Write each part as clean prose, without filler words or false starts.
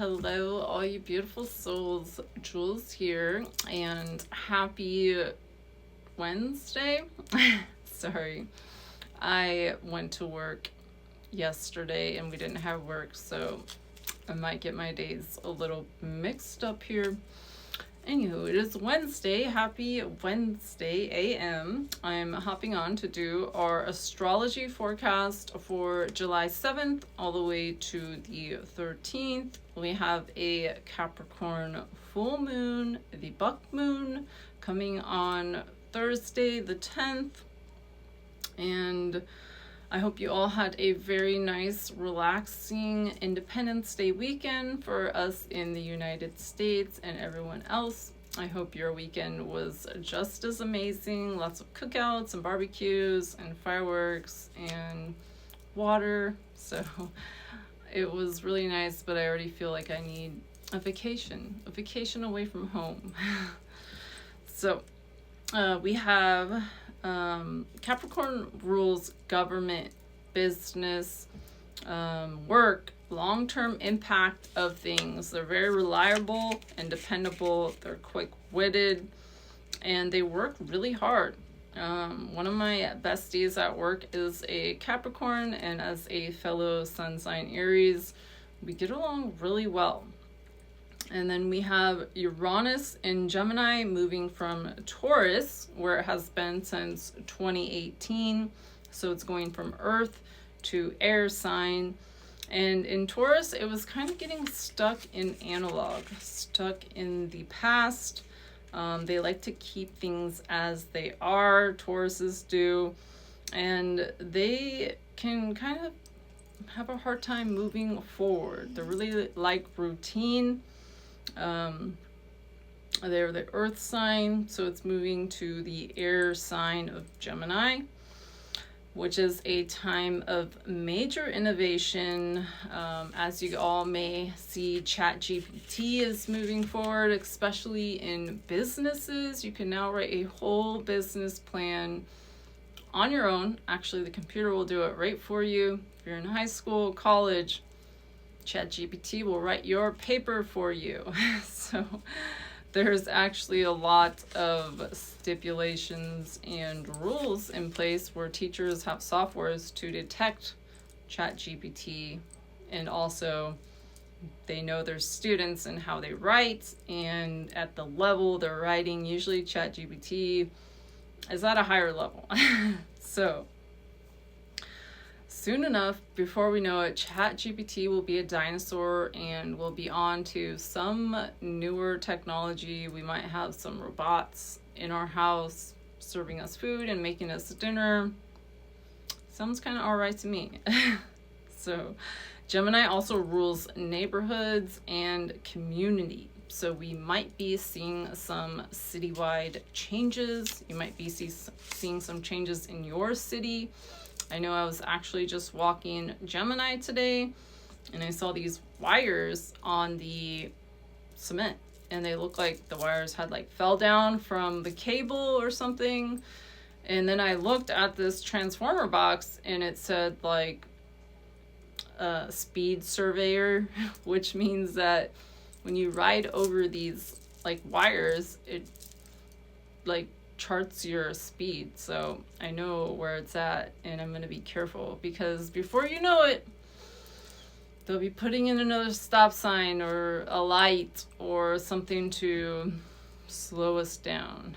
Hello, all you beautiful souls. Jules here, and happy Wednesday. Sorry, I went to work yesterday and we didn't have work, so I might get my days a little mixed up here. Anywho, it is Wednesday. Happy Wednesday AM. I'm hopping on to do our astrology forecast for July 7th all the way to the 13th. We have a Capricorn full moon, the buck moon, coming on Thursday the 10th. And I hope you all had a very nice, relaxing Independence Day weekend for us in the United States and everyone else. I hope your weekend was just as amazing. Lots of cookouts and barbecues and fireworks and water. So it was really nice, but I already feel like I need a vacation away from home. So we have Capricorn rules government, business, work, long-term impact of things. They're very reliable and dependable. They're quick-witted, and they work really hard. One of my besties at work is a Capricorn, and as a fellow sun sign Aries, we get along really well. And then we have Uranus in Gemini moving from Taurus, where it has been since 2018. So it's going from Earth to air sign. And in Taurus, it was kind of getting stuck in analog, stuck in the past. They like to keep things as they are, Tauruses do. And they can kind of have a hard time moving forward. They really like routine. They're the earth sign, so it's moving to the air sign of Gemini, which is a time of major innovation. As you all may see, ChatGPT is moving forward, especially in businesses. You can now write a whole business plan on your own. Actually, the computer will do it right for you. If you're in high school, college, ChatGPT will write your paper for you. So there's actually a lot of stipulations and rules in place where teachers have softwares to detect ChatGPT, and also they know their students and how they write, and at the level they're writing, usually ChatGPT is at a higher level. So soon enough, before we know it, ChatGPT will be a dinosaur and we'll be on to some newer technology. We might have some robots in our house serving us food and making us dinner. Sounds kind of all right to me. So Gemini also rules neighborhoods and community. So we might be seeing some citywide changes. You might be seeing some changes in your city. I know I was actually just walking Gemini today and I saw these wires on the cement, and they look like the wires had fell down from the cable or something. And then I looked at this transformer box and it said speed surveyor, which means that when you ride over these wires, it charts your speed. So I know where it's at, and I'm going to be careful, because before you know it, they'll be putting in another stop sign or a light or something to slow us down.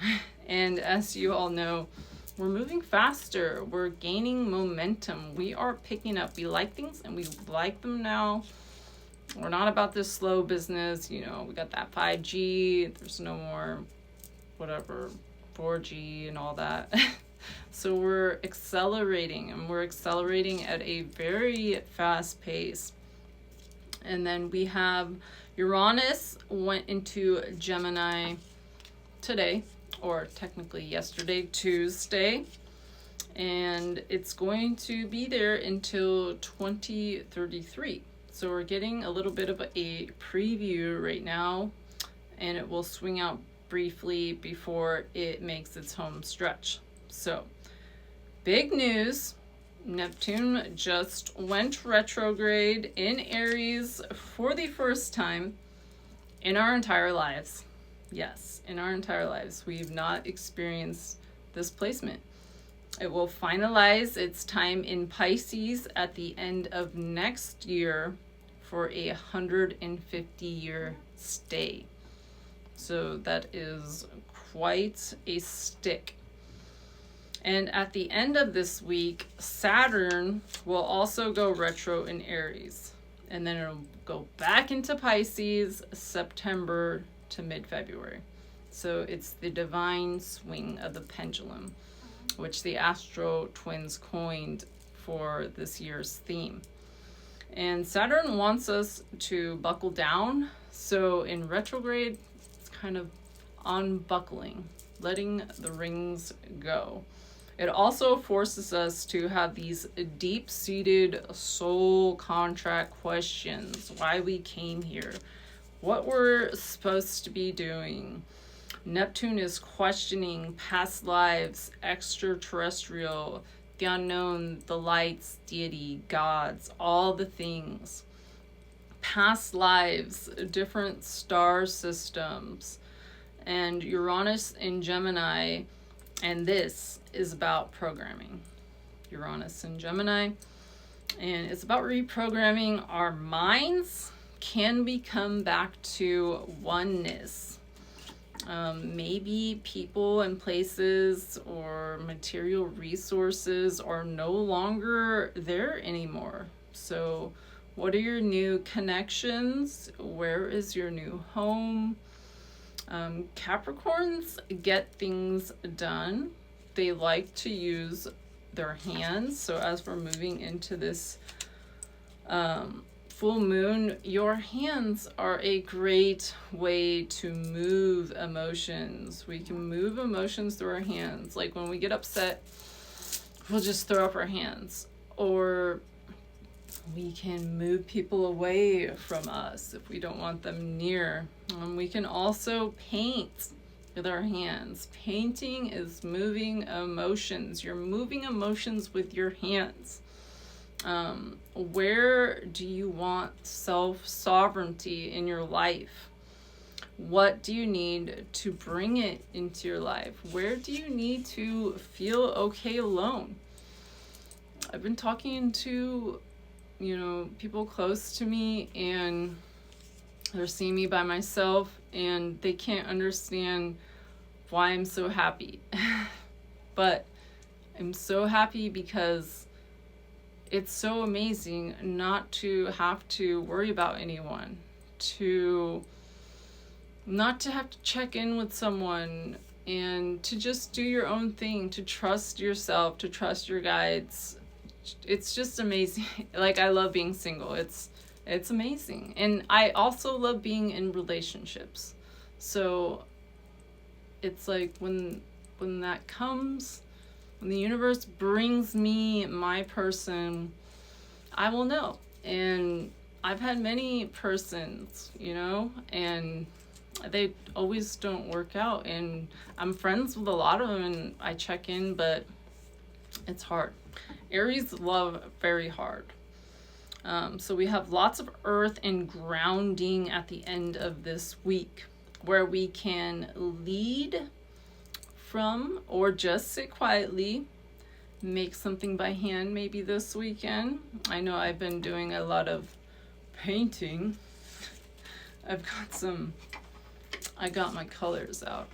And as you all know, we're moving faster. We're gaining momentum. We are picking up. We like things and we like them now. We're not about this slow business. We got that 5G. There's no more whatever 4G and all that. So we're accelerating, and we're accelerating at a very fast pace. And then we have Uranus went into Gemini today, or technically yesterday, Tuesday, and it's going to be there until 2033. So we're getting a little bit of a preview right now, and it will swing out briefly before it makes its home stretch. So big news. Neptune just went retrograde in Aries for the first time in our entire lives. Yes, in our entire lives. We've not experienced this placement. It will finalize its time in Pisces at the end of next year for a 150-year stay. So that is quite a stick. And at the end of this week, Saturn will also go retro in Aries. And then it'll go back into Pisces September to mid-February. So it's the divine swing of the pendulum, which the Astro Twins coined for this year's theme. And Saturn wants us to buckle down. So in retrograde, it's kind of unbuckling, letting the rings go. It also forces us to have these deep-seated soul contract questions. Why we came here. What we're supposed to be doing. Neptune is questioning past lives, extraterrestrial, the unknown, the lights, deity, gods, all the things. Past lives, different star systems. And Uranus in Gemini, and this is about programming. Uranus in Gemini, and it's about reprogramming our minds. Can we come back to oneness? Maybe people and places or material resources are no longer there anymore. So what are your new connections? Where is your new home? Capricorns get things done. They like to use their hands. So as we're moving into this full moon, your hands are a great way to move emotions. We can move emotions through our hands. Like when we get upset, we'll just throw up our hands. Or we can move people away from us if we don't want them near. We can also paint with our hands. Painting is moving emotions. You're moving emotions with your hands. Where do you want self-sovereignty in your life? What do you need to bring it into your life? Where do you need to feel okay alone? I've been talking to people close to me, and they're seeing me by myself, and they can't understand why I'm so happy. But I'm so happy because it's so amazing not to have to worry about anyone, not to have to check in with someone, and to just do your own thing, to trust yourself, to trust your guides. It's just amazing. Like, I love being single. It's amazing. And I also love being in relationships. So it's like when that comes, when the universe brings me my person, I will know. And I've had many persons, and they always don't work out. And I'm friends with a lot of them, and I check in, but it's hard. Aries love very hard. So we have lots of earth and grounding at the end of this week, where we can lead from or just sit quietly, make something by hand maybe this weekend. I know I've been doing a lot of painting. I got my colors out,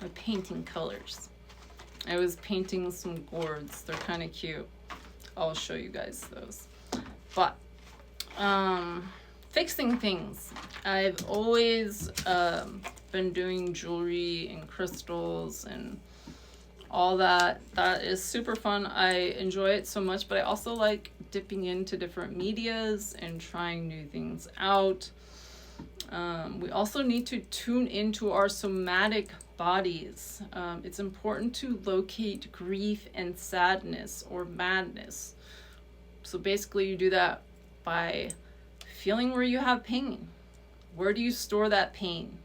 my painting colors. I was painting some gourds. They're kind of cute. I'll show you guys those. But fixing things. I've always been doing jewelry and crystals and all that. That is super fun. I enjoy it so much, but I also like dipping into different medias and trying new things out. We also need to tune into our somatic bodies. It's important to locate grief and sadness or madness. So basically you do that by feeling where you have pain. Where do you store that pain?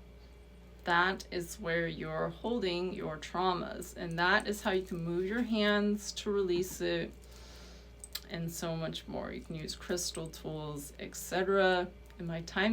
That is where you're holding your traumas, and that is how you can move your hands to release it. and so much more. You can use crystal tools, etc. In my time